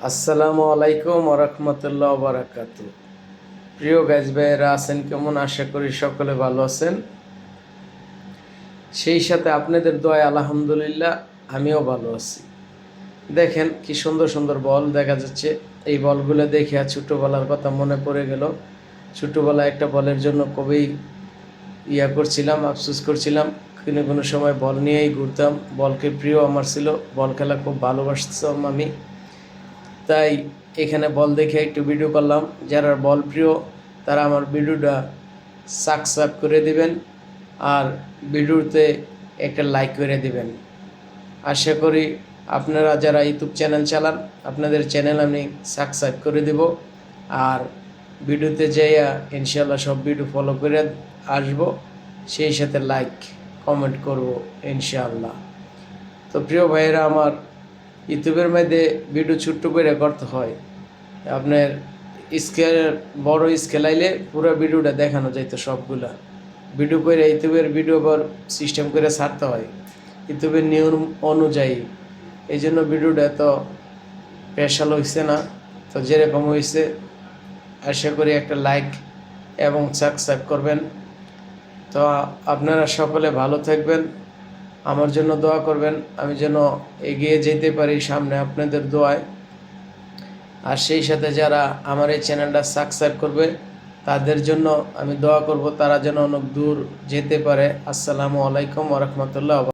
আসসালামু আলাইকুম ওরহমতুল্লাহ বারাকাত। প্রিয় গাইজ ভাইয়েরা আছেন কেমন? আশা করি সকলে ভালো আছেন। সেই সাথে আপনাদের দোয়ায় আলহামদুলিল্লাহ আমিও ভালো আছি। দেখেন কি সুন্দর সুন্দর বল দেখা যাচ্ছে। এই বলগুলো দেখে ছোটোবেলার কথা মনে পড়ে গেল। ছোটোবেলায় একটা বলের জন্য খুবই করছিলাম, আফসোস করছিলাম। কোনো সময় বল নিয়েই ঘুরতাম, বলকে প্রিয় আমার ছিল, বল খেলা খুব ভালোবাসতাম আমি। তাই এখানে বল দেখে একটু ভিডিও করলাম। যারা বল প্রিয় তারা আমার ভিডিওটা সাবস্ক্রাইব করে দিবেন আর ভিডিওতে একটা লাইক করে দিবেন। আশা করি আপনারা যারা ইউটিউব চ্যানেল চালান আপনাদের চ্যানেল আমি সাবস্ক্রাইব করে দেব আর ভিডিওতে যাইয়া ইনশাল্লাহ সব ভিডিও ফলো করে আসব, সেই সাথে লাইক কমেন্ট করব ইনশাআল্লাহ। তো প্রিয় ভাইয়েরা আমার, ইউটিউবের মধ্যে ভিডিও ছোট্ট করে করতে হয়। আপনার স্কেল বড় স্কেল আইলে পুরো ভিডিওটা দেখানো যাইতো, সবগুলা ভিডিও করে ইউটিউবের ভিডিও আবার সিস্টেম করে ছাড়তে হয় ইউটিউবের নিয়ম অনুযায়ী। এই জন্য ভিডিওটা এত স্পেশাল হয়েছে না। তো যেরকম হয়েছে আশা করি একটা লাইক এবং সাবস্ক্রাইব করবেন। তো আপনারা সকলে ভালো থাকবেন, আমার জন্য দোয়া করবেন, আমি যেন এগিয়ে যেতে পারি সামনে আপনাদের দোয়ায়। আর সেই সাথে যারা আমার এই চ্যানেলটা সাবস্ক্রাইব করবে তাদের জন্য আমি দোয়া করব, তারা যেন অনেক দূর যেতে পারে। আসসালামু আলাইকুম ওয়া রাহমাতুল্লাহ।